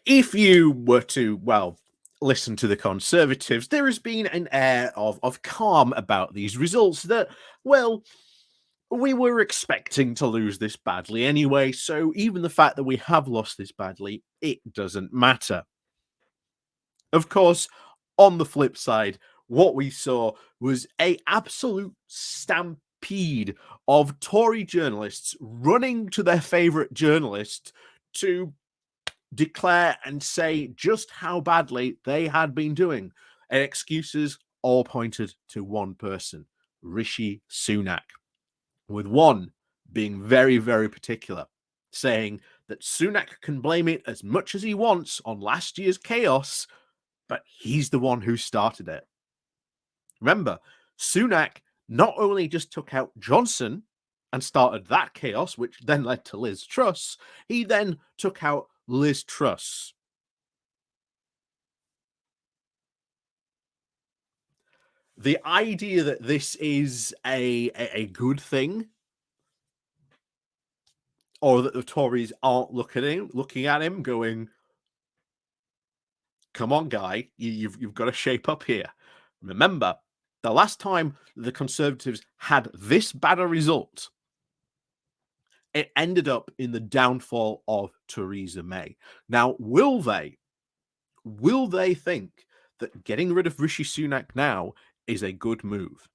if you were to, well, listen to the Conservatives, there has been an air of calm about these results that, well, we were expecting to lose this badly anyway, so even the fact that we have lost this badly, it doesn't matter. Of course, on the flip side, what we saw was a absolute stampede of Tory journalists running to their favourite journalist to declare and say just how badly they had been doing. And excuses all pointed to one person, Rishi Sunak, with one being very, very particular, saying that Sunak can blame it as much as he wants on last year's chaos, but he's the one who started it. Remember, Sunak not only just took out Johnson and started that chaos, which then led to Liz Truss, he then took out Liz Truss. The idea that this is a good thing, or that the Tories aren't looking at him going, come on, guy, you've got to shape up here. Remember, the last time the Conservatives had this bad a result, it ended up in the downfall of Theresa May. Now, will they think that getting rid of Rishi Sunak now is a good move?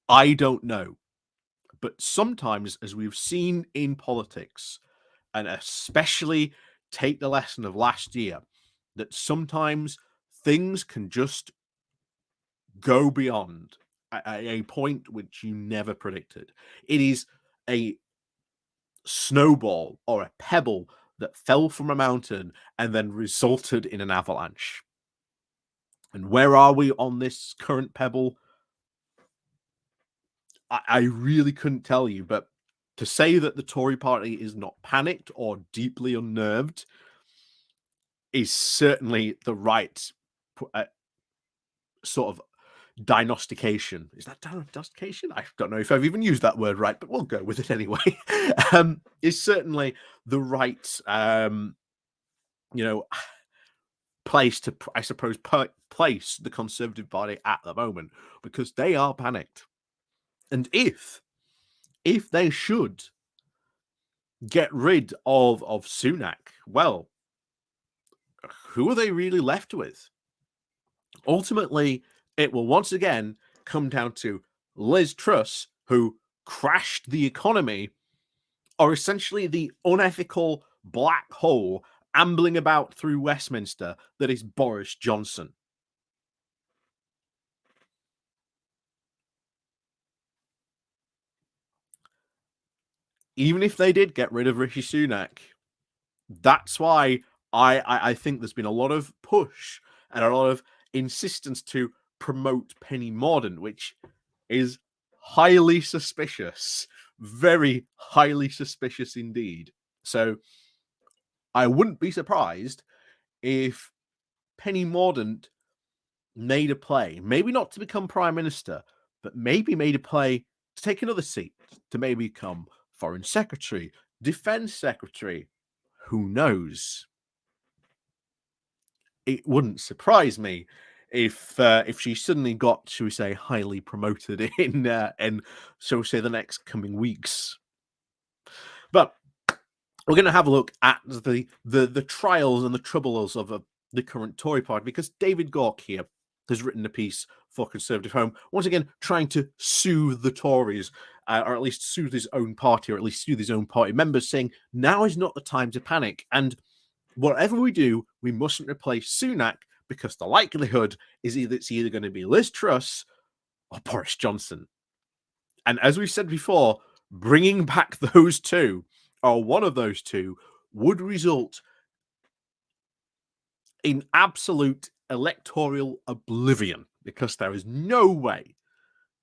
I don't know. But sometimes, as we've seen in politics, and especially take the lesson of last year, that sometimes things can just go beyond a point which you never predicted. It is a snowball or a pebble that fell from a mountain and then resulted in an avalanche. And where are we on this current pebble? I really couldn't tell you, but to say that the Tory party is not panicked or deeply unnerved is certainly the right sort of diagnostication. Is that diagnostication? I don't know if I've even used that word right, but we'll go with it anyway. Is certainly the right, place to, I suppose, place the Conservative Party at the moment, because they are panicked. And if they should get rid of Sunak, well, who are they really left with? Ultimately, it will once again come down to Liz Truss, who crashed the economy, or essentially the unethical black hole ambling about through Westminster that is Boris Johnson. Even if they did get rid of Rishi Sunak, that's why I think there's been a lot of push and a lot of insistence to promote Penny Mordaunt, which is highly suspicious, very highly suspicious indeed. So I wouldn't be surprised if Penny Mordaunt made a play, maybe not to become Prime Minister, but maybe made a play to take another seat, to maybe become Foreign Secretary, Defense Secretary. Who knows? It wouldn't surprise me if she suddenly got, shall we say, highly promoted in shall we say, the next coming weeks. But we're going to have a look at the trials and the troubles of the current Tory party, because David Gauke here has written a piece for Conservative Home, once again trying to soothe the Tories, or at least soothe his own party, or at least soothe his own party members, saying now is not the time to panic, and whatever we do, we mustn't replace Sunak, because the likelihood is it's either going to be Liz Truss or Boris Johnson. And as we've said before, bringing back those two, or one of those two, would result in absolute electoral oblivion, because there is no way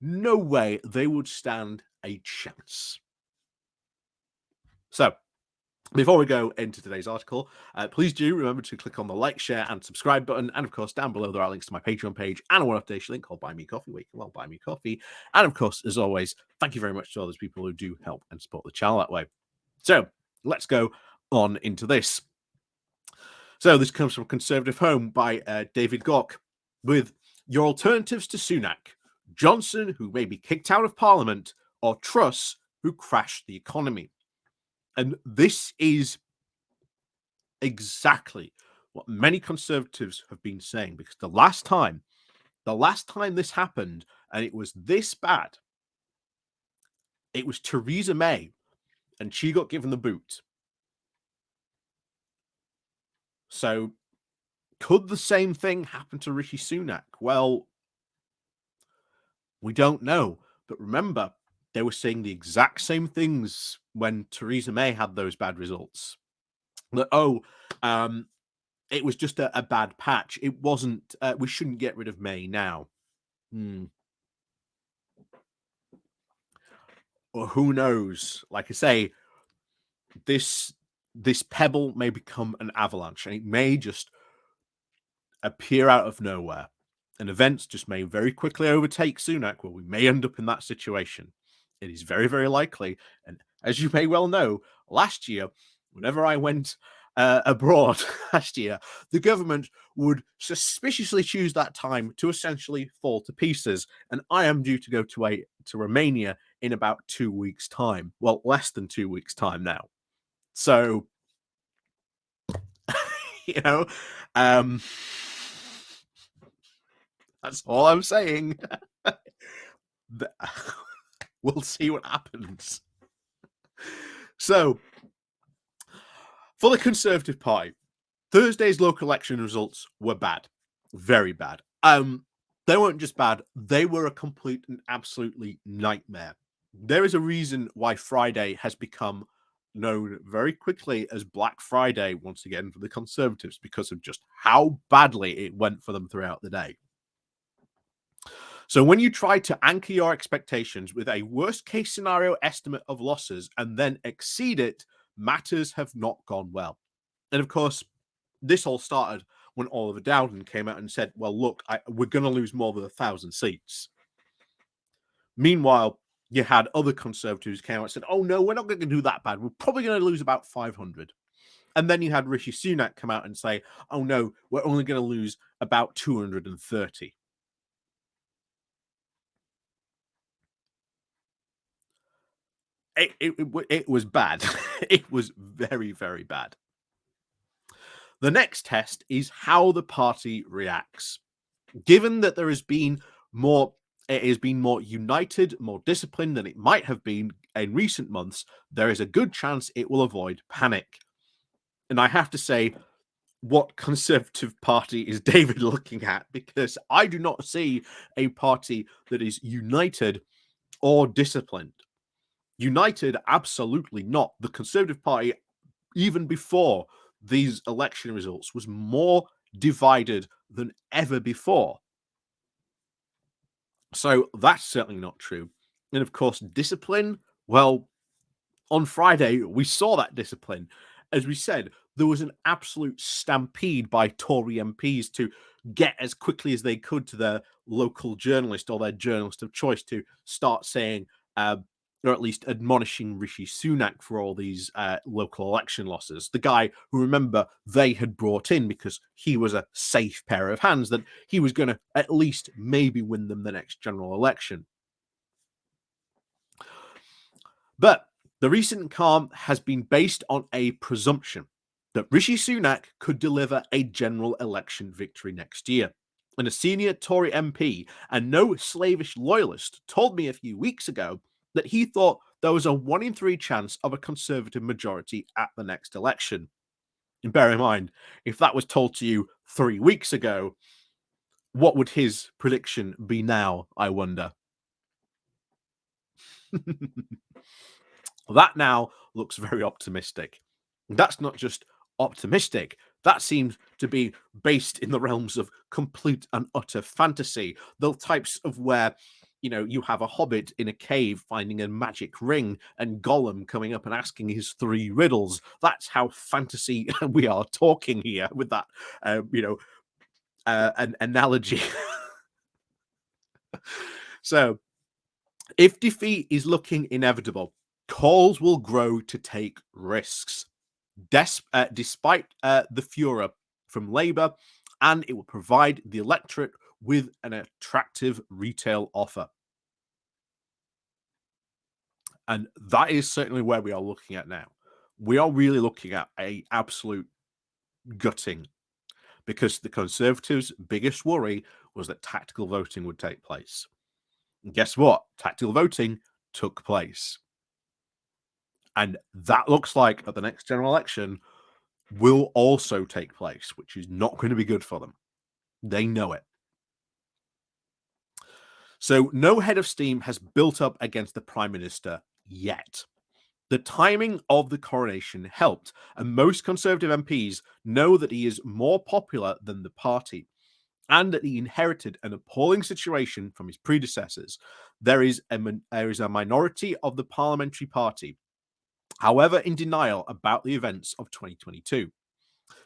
they would stand a chance. So, before we go into today's article, please do remember to click on the like, share, and subscribe button. And of course, down below there are links to my Patreon page and a one-off link called Buy Me Coffee, where you can buy me coffee. And of course, as always, thank you very much to all those people who do help and support the channel that way. So let's go on into this. So this comes from Conservative Home by David Gawk with your alternatives to Sunak: Johnson, who may be kicked out of Parliament, or Truss, who crashed the economy. And this is exactly what many Conservatives have been saying, because the last time this happened and it was this bad, it was Theresa May and she got given the boot. So could the same thing happen to Rishi Sunak? Well, we don't know. But remember, they were saying the exact same things when Theresa May had those bad results. That, it was just a bad patch. It wasn't, we shouldn't get rid of May now. Well, who knows? Like I say, this pebble may become an avalanche, and it may just appear out of nowhere. And events just may very quickly overtake Sunak, where we may end up in that situation. It is very, very likely. And as you may well know, last year, whenever I went abroad last year, the government would suspiciously choose that time to essentially fall to pieces. And I am due to go to Romania in about 2 weeks' time. Well, less than 2 weeks' time now. So, you know, that's all I'm saying. We'll see what happens. So, for the Conservative Party, Thursday's local election results were bad. Very bad. They weren't just bad, they were a complete and absolutely nightmare. There is a reason why Friday has become known very quickly as Black Friday once again for the Conservatives, because of just how badly it went for them throughout the day. So when you try to anchor your expectations with a worst case scenario estimate of losses and then exceed it, matters have not gone well. And of course, this all started when Oliver Dowden came out and said, well, look, we're going to lose more than 1,000 seats. Meanwhile, you had other Conservatives came out and said, oh, no, we're not going to do that bad. We're probably going to lose about 500. And then you had Rishi Sunak come out and say, oh, no, we're only going to lose about 230. It was bad. It was very, very bad. The next test is how the party reacts. Given that it has been more united, more disciplined than it might have been in recent months, there is a good chance it will avoid panic. And I have to say, what Conservative Party is David looking at? Because I do not see a party that is united or disciplined. United, absolutely not. The Conservative Party, even before these election results, was more divided than ever before. So that's certainly not true. And of course, discipline, well, on Friday, we saw that discipline. As we said, there was an absolute stampede by Tory MPs to get as quickly as they could to their local journalist or their journalist of choice to start saying, or at least admonishing Rishi Sunak for all these local election losses. The guy who, remember, they had brought in because he was a safe pair of hands, that he was going to at least maybe win them the next general election. But the recent calm has been based on a presumption that Rishi Sunak could deliver a general election victory next year. And a senior Tory MP and no slavish loyalist told me a few weeks ago that he thought there was a 1 in 3 chance of a Conservative majority at the next election. And bear in mind, if that was told to you 3 weeks ago, what would his prediction be now, I wonder? That now looks very optimistic. That's not just optimistic, that seems to be based in the realms of complete and utter fantasy. The types of where, you have a hobbit in a cave finding a magic ring and Gollum coming up and asking his 3 riddles. That's how fantasy we are talking here with that, an analogy. So, if defeat is looking inevitable, calls will grow to take risks. Despite the furor from Labour, and it will provide the electorate with an attractive retail offer. And that is certainly where we are looking at now. We are really looking at a absolute gutting, because the Conservatives' biggest worry was that tactical voting would take place. And guess what? Tactical voting took place. And that looks like at the next general election will also take place, which is not going to be good for them. They know it. So no head of steam has built up against the Prime Minister yet. The timing of the coronation helped, and most Conservative MPs know that he is more popular than the party, and that he inherited an appalling situation from his predecessors. There is a minority of the parliamentary party, however, in denial about the events of 2022.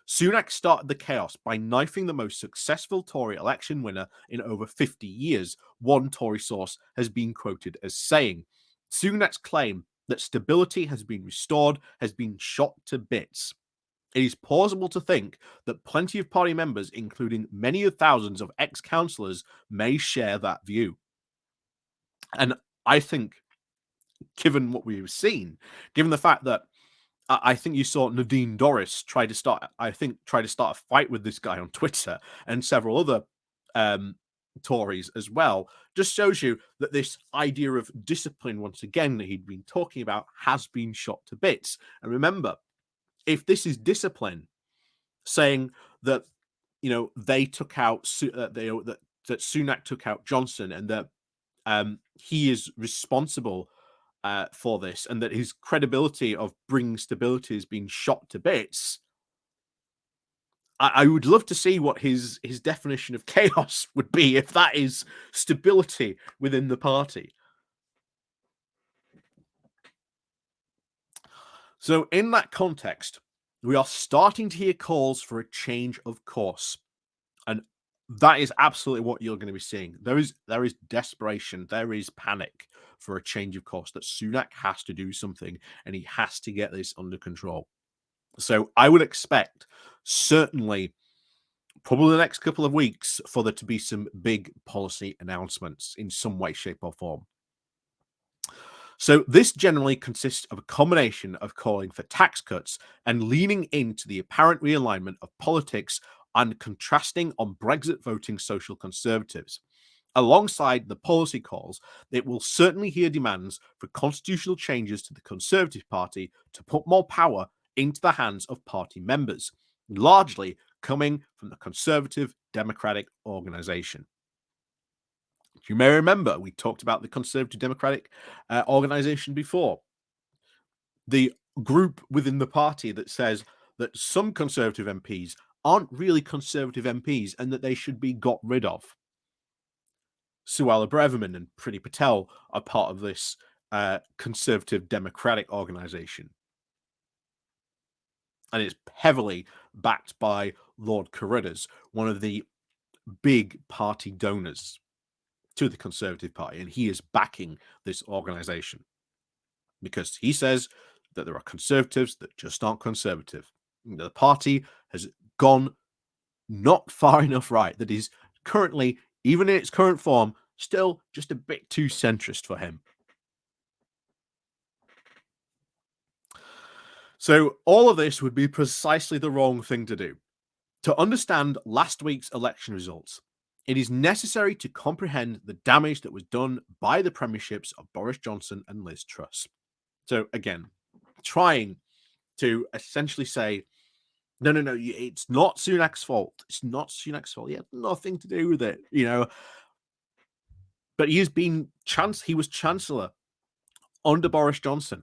Sunak started the chaos by knifing the most successful Tory election winner in over 50 years, one Tory source has been quoted as saying. Sunak's claim that stability has been restored has been shot to bits. It is plausible to think that plenty of party members, including many of thousands of ex-councillors, may share that view. And I think, given what we've seen, given the fact that I think you saw Nadine Dorries try to start a fight with this guy on Twitter, and several other Tories as well, just shows you that this idea of discipline, once again, that he'd been talking about, has been shot to bits. And remember, if this is discipline, saying that they took out that Sunak took out Johnson, and that he is responsible for this, and that his credibility of bringing stability has been shot to bits. I would love to see what his definition of chaos would be if that is stability within the party. So in that context, we are starting to hear calls for a change of course. And that is absolutely what you're going to be seeing. There is desperation, there is panic for a change of course, that Sunak has to do something, and he has to get this under control. So I would expect, certainly, probably the next couple of weeks, for there to be some big policy announcements in some way, shape, or form. So this generally consists of a combination of calling for tax cuts and leaning into the apparent realignment of politics and contrasting on Brexit voting social conservatives. Alongside the policy calls, it will certainly hear demands for constitutional changes to the Conservative Party to put more power into the hands of party members, largely coming from the Conservative Democratic Organisation. You may remember we talked about the Conservative Democratic Organisation before. The group within the party that says that some Conservative MPs aren't really Conservative MPs and that they should be got rid of. Suella Braverman and Priti Patel are part of this Conservative Democratic Organisation. And it's heavily backed by Lord Carruthers, one of the big party donors to the Conservative Party, and he is backing this organisation because he says that there are Conservatives that just aren't conservative. The party has gone not far enough right, that is currently, even in its current form, still just a bit too centrist for him. So all of this would be precisely the wrong thing to do. To understand last week's election results, it is necessary to comprehend the damage that was done by the premierships of Boris Johnson and Liz Truss. So again, trying to essentially say, no, it's not Sunak's fault. It's not Sunak's fault. He had nothing to do with it, But he was Chancellor under Boris Johnson.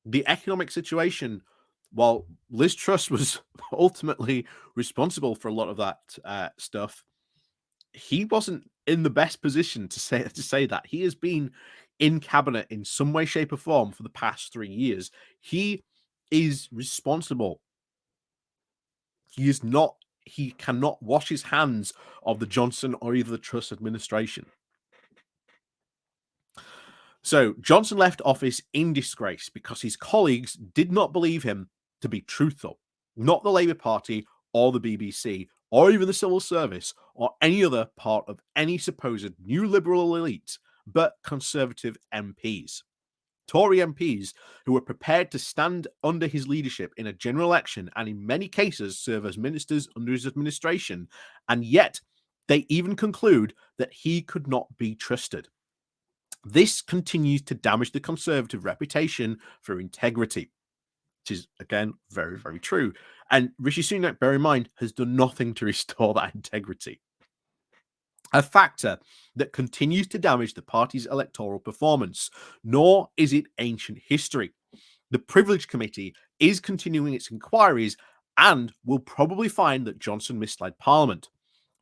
The economic situation, while Liz Truss was ultimately responsible for a lot of that stuff, he wasn't in the best position to say that. He has been in cabinet in some way, shape, or form for the past 3 years. He is responsible. He cannot wash his hands of the Johnson or either the Truss administration. So Johnson left office in disgrace because his colleagues did not believe him to be truthful, not the Labour Party or the BBC, or even the civil service, or any other part of any supposed new liberal elite, but Conservative MPs. Tory MPs who were prepared to stand under his leadership in a general election and in many cases serve as ministers under his administration, and yet they even conclude that he could not be trusted. This continues to damage the Conservative reputation for integrity, which is, again, very, very true. And Rishi Sunak, bear in mind, has done nothing to restore that integrity. A factor that continues to damage the party's electoral performance, nor is it ancient history. The Privilege Committee is continuing its inquiries and will probably find that Johnson misled Parliament.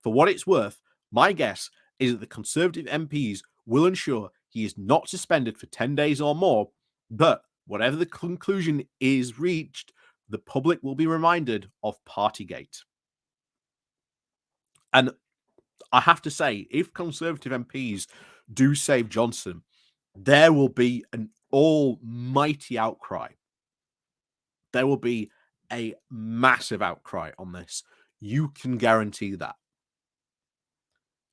For what it's worth, my guess is that the Conservative MPs will ensure he is not suspended for 10 days or more, but whatever the conclusion is reached, the public will be reminded of Partygate. And I have to say, if Conservative MPs do save Johnson, there will be an almighty outcry. There will be a massive outcry on this. You can guarantee that.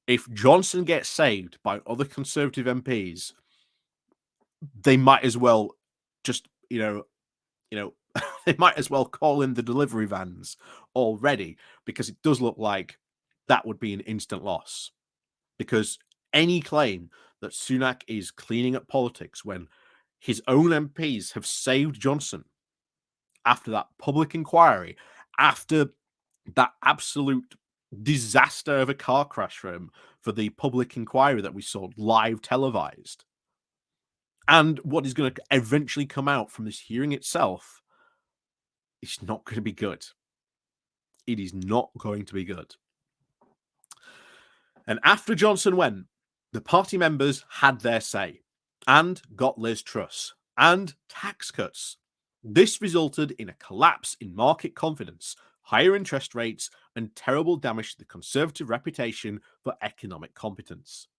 If Johnson gets saved by other Conservative MPs, they might as well just, they might as well call in the delivery vans already, because it does look like that would be an instant loss. Because any claim that Sunak is cleaning up politics when his own MPs have saved Johnson after that public inquiry, after that absolute disaster of a car crash for the public inquiry that we saw live televised, and what is going to eventually come out from this hearing itself, it's not going to be good. It is not going to be good. And after Johnson went, the party members had their say and got Liz Truss and tax cuts. This resulted in a collapse in market confidence, higher interest rates, and terrible damage to the Conservative reputation for economic competence.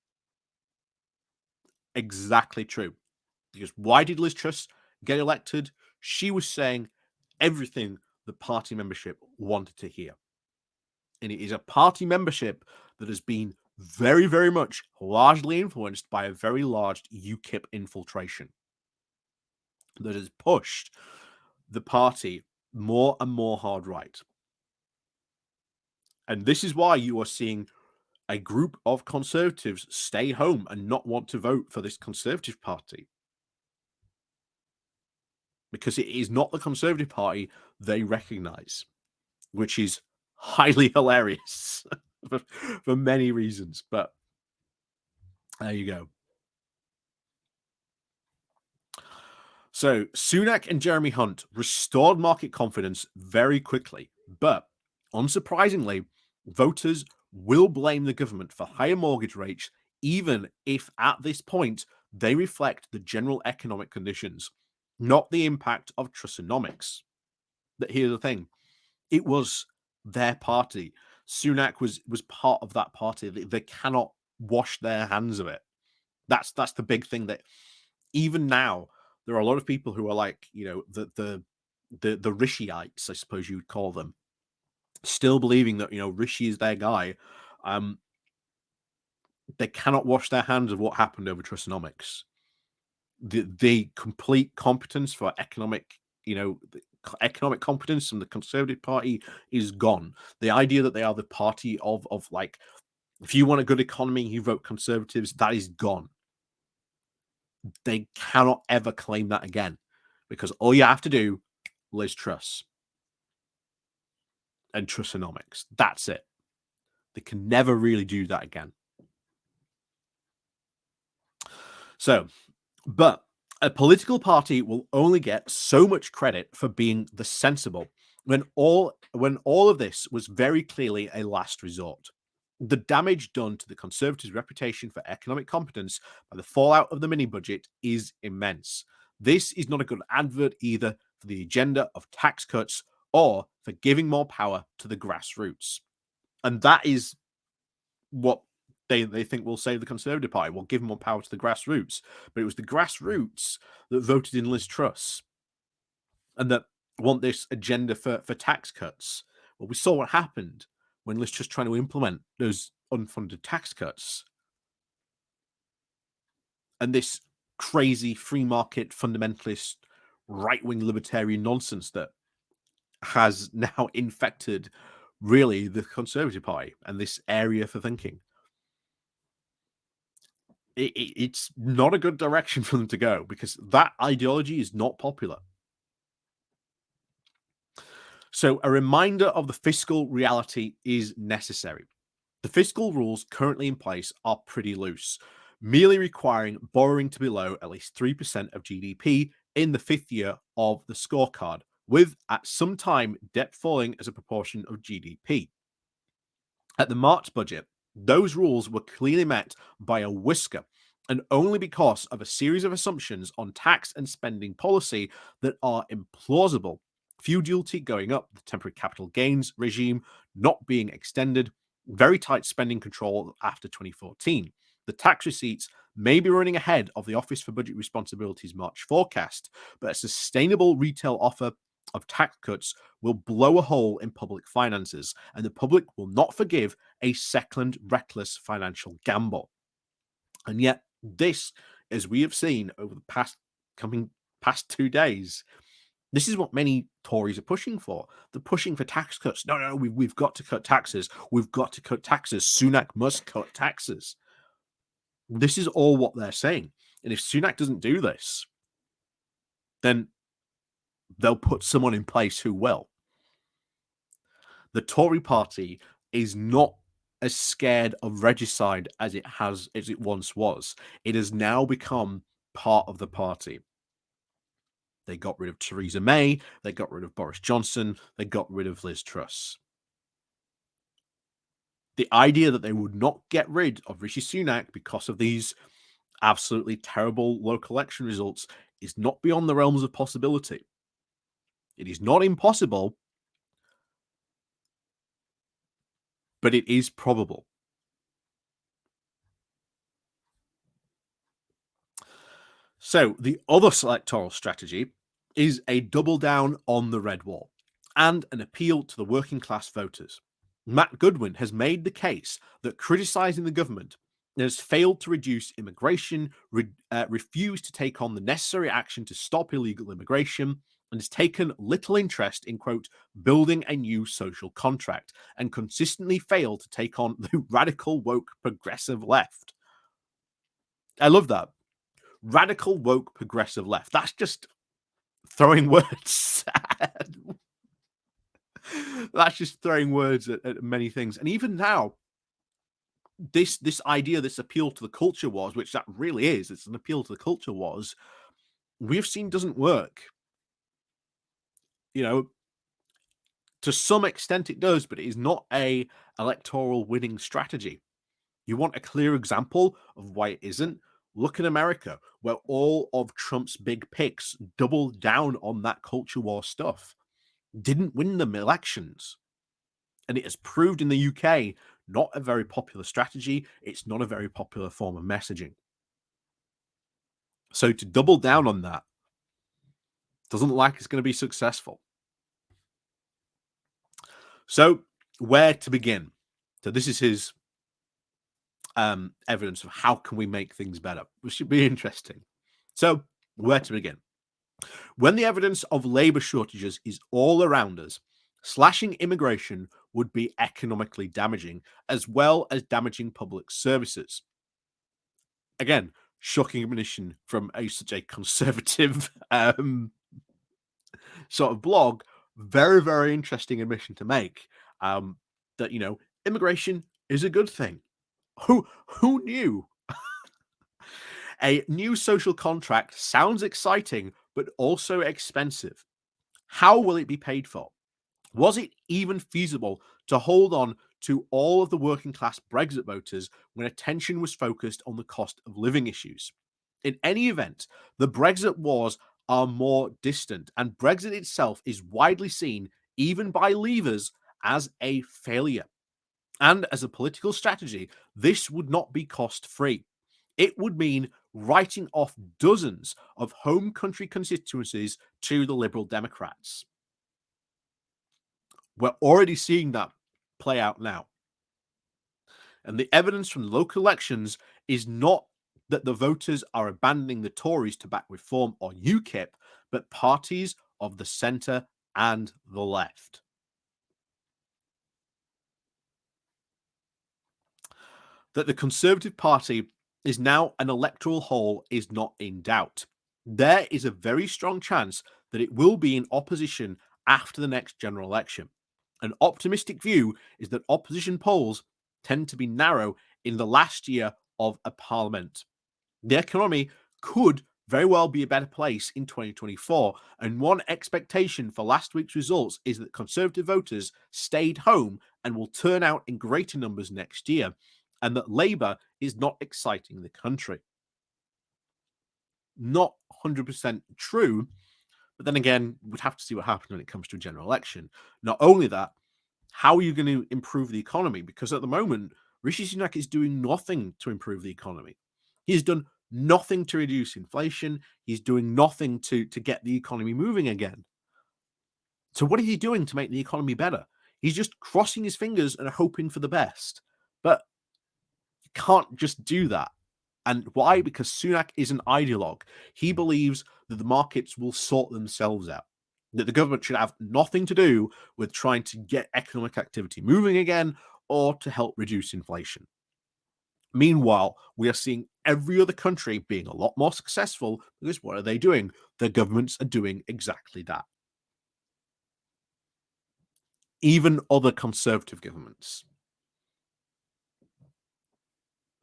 Exactly true. Because why did Liz Truss get elected? She was saying everything the party membership wanted to hear. And it is a party membership that has been very, very much largely influenced by a very large UKIP infiltration that has pushed the party more and more hard right. And this is why you are seeing a group of Conservatives stay home and not want to vote for this Conservative Party. Because it is not the Conservative Party they recognise, which is highly hilarious for many reasons. But there you go. So Sunak and Jeremy Hunt restored market confidence very quickly, but unsurprisingly, voters will blame the government for higher mortgage rates, even if at this point they reflect the general economic conditions, not the impact of Trussonomics. But here's the thing: it was their party. Sunak was part of that party. They cannot wash their hands of it. That's the big thing, that even now there are a lot of people who are like, the Rishyites, I suppose you would call them, still believing that Rishi is their guy. They cannot wash their hands of what happened over Trussonomics. The complete competence for economic, economic competence from the Conservative Party is gone. The idea that they are the party of like, if you want a good economy, you vote Conservatives, that is gone. They cannot ever claim that again, because all you have to do, Liz Truss and Trussonomics. That's it. They can never really do that again. So, but a political party will only get so much credit for being the sensible when all of this was very clearly a last resort. The damage done to the Conservatives' reputation for economic competence by the fallout of the mini budget is immense. This is not a good advert either for the agenda of tax cuts or for giving more power to the grassroots. And that is what they think will save the Conservative Party, will give more power to the grassroots. But it was the grassroots that voted in Liz Truss and that want this agenda for tax cuts, Well, we saw what happened when Liz just trying to implement those unfunded tax cuts and this crazy free market fundamentalist right wing libertarian nonsense that has now infected really the Conservative Party and this area for thinking. It's not a good direction for them to go because that ideology is not popular. So, a reminder of the fiscal reality is necessary. The fiscal rules currently in place are pretty loose, merely requiring borrowing to be below at least 3% of GDP in the fifth year of the scorecard, with at some time debt falling as a proportion of GDP. At the March budget, those rules were clearly met by a whisker, and only because of a series of assumptions on tax and spending policy that are implausible. Feudality duty going up, the temporary capital gains regime not being extended, very tight spending control after 2014. The tax receipts may be running ahead of the Office for Budget Responsibility's March forecast, but a sustainable retail offer of tax cuts will blow a hole in public finances, and the public will not forgive a second reckless financial gamble. And yet, this, as we have seen over the past 2 days, this is what many Tories are pushing for. They're pushing for tax cuts. No, we've got to cut taxes. We've got to cut taxes. Sunak must cut taxes. This is all what they're saying. And if Sunak doesn't do this, then they'll put someone in place who will. The Tory party is not as scared of regicide as it once was. It has now become part of the party. They got rid of Theresa May, they got rid of Boris Johnson, they got rid of Liz Truss. The idea that they would not get rid of Rishi Sunak because of these absolutely terrible local election results is not beyond the realms of possibility. It is not impossible, but it is probable. So the other electoral strategy is a double down on the red wall and an appeal to the working class voters. Matt Goodwin has made the case that criticising the government has failed to reduce immigration, refused to take on the necessary action to stop illegal immigration, and has taken little interest in, quote, building a new social contract, and consistently failed to take on the radical, woke, progressive left. I love that. Radical, woke, progressive left. That's just throwing words. That's just throwing words at many things. And even now, this idea, this appeal to the culture wars, which that really is, it's an appeal to the culture wars, we've seen doesn't work. You know, to some extent it does, but it is not a electoral winning strategy. You want a clear example of why it isn't? Look at America, where all of Trump's big picks doubled down on that culture war stuff. Didn't win them elections. And it has proved in the UK not a very popular strategy. It's not a very popular form of messaging. So to double down on that doesn't look like it's going to be successful. So where to begin? So this is his evidence of how can we make things better, which should be interesting. So where to begin? When the evidence of labor shortages is all around us, slashing immigration would be economically damaging, as well as damaging public services. Again, shocking admission from such a conservative sort of blog. Very, very interesting admission to make. That immigration is a good thing. Who knew? A new social contract sounds exciting, but also expensive. How will it be paid for? Was it even feasible to hold on to all of the working class Brexit voters when attention was focused on the cost of living issues? In any event, the Brexit wars are more distant, and Brexit itself is widely seen, even by leavers, as a failure. And as a political strategy, this would not be cost free. It would mean writing off dozens of home country constituencies to the Liberal Democrats. We're already seeing that play out now. And the evidence from local elections is not that the voters are abandoning the Tories to back reform or UKIP, but parties of the centre and the left. That the Conservative Party is now an electoral whole is not in doubt. There is a very strong chance that it will be in opposition after the next general election. An optimistic view is that opposition polls tend to be narrow in the last year of a parliament. The economy could very well be a better place in 2024. And one expectation for last week's results is that Conservative voters stayed home and will turn out in greater numbers next year, and that Labour is not exciting the country. Not 100% true, but then again, we'd have to see what happens when it comes to a general election. Not only that, how are you going to improve the economy? Because at the moment, Rishi Sunak is doing nothing to improve the economy. He's done nothing to reduce inflation. He's doing nothing to get the economy moving again. So what is he doing to make the economy better? He's just crossing his fingers and hoping for the best. But you can't just do that. And why? Because Sunak is an ideologue. He believes that the markets will sort themselves out, that the government should have nothing to do with trying to get economic activity moving again or to help reduce inflation. Meanwhile, we are seeing every other country being a lot more successful because what are they doing? Their governments are doing exactly that. Even other conservative governments.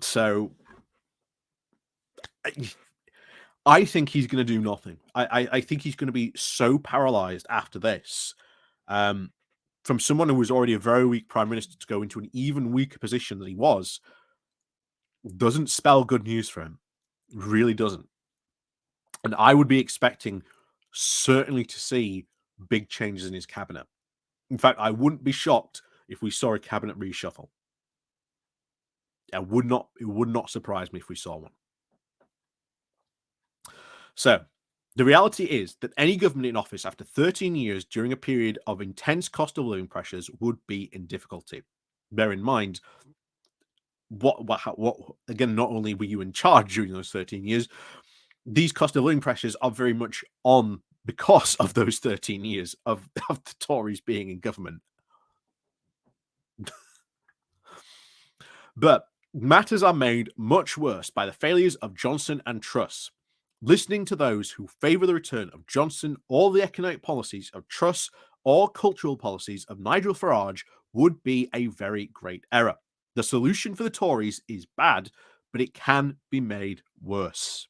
So I think he's going to do nothing. I think he's going to be so paralyzed after this. From someone who was already a very weak prime minister to go into an even weaker position than he was, doesn't spell good news for him. Really doesn't. And I would be expecting certainly to see big changes in his cabinet. In fact, I wouldn't be shocked if we saw a cabinet reshuffle. It would not surprise me if we saw one. So, the reality is that any government in office after 13 years during a period of intense cost of living pressures would be in difficulty. Bear in mind, what again, not only were you in charge during those 13 years, these cost of living pressures are very much on because of those 13 years of the Tories being in government. But matters are made much worse by the failures of Johnson and Truss. Listening to those who favour the return of Johnson or the economic policies of Truss or cultural policies of Nigel Farage would be a very great error. The solution for the Tories is bad, but it can be made worse.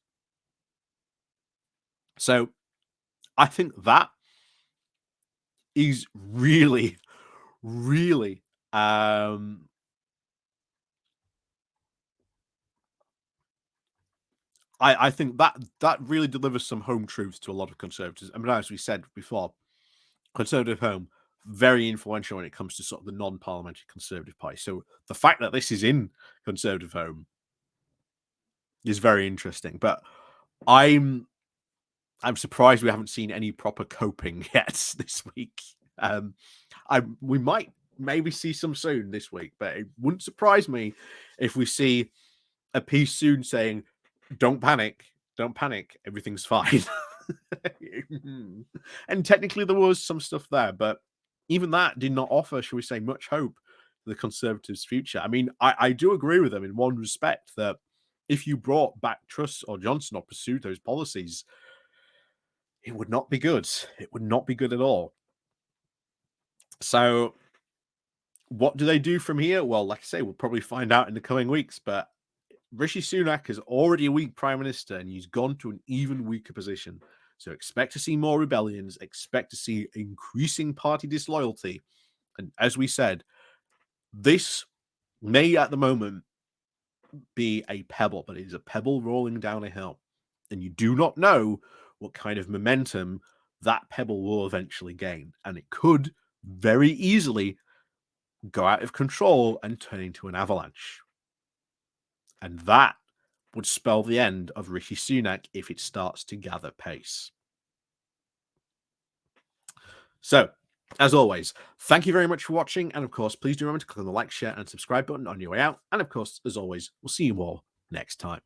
So I think that is really, really I think that really delivers some home truths to a lot of conservatives. I mean, as we said before, Conservative Home very influential when it comes to sort of the non-parliamentary Conservative Party. So the fact that this is in Conservative Home is very interesting. But I'm surprised we haven't seen any proper coping yet this week. We might maybe see some soon this week, but it wouldn't surprise me if we see a piece soon saying, "Don't panic, don't panic, everything's fine." And technically, there was some stuff there, but even that did not offer, shall we say, much hope for the Conservatives' future. I mean, I do agree with them in one respect that if you brought back Truss or Johnson or pursued those policies, it would not be good. It would not be good at all. So, what do they do from here? Well, like I say, we'll probably find out in the coming weeks, but Rishi Sunak is already a weak prime minister and he's gone to an even weaker position. So expect to see more rebellions, expect to see increasing party disloyalty. And as we said, this may at the moment be a pebble, but it is a pebble rolling down a hill. And you do not know what kind of momentum that pebble will eventually gain. And it could very easily go out of control and turn into an avalanche. And that would spell the end of Rishi Sunak if it starts to gather pace. So, As always, thank you very much for watching. And of course, please do remember to click on the like, share, and subscribe button on your way out. And of course, as always, we'll see you all next time.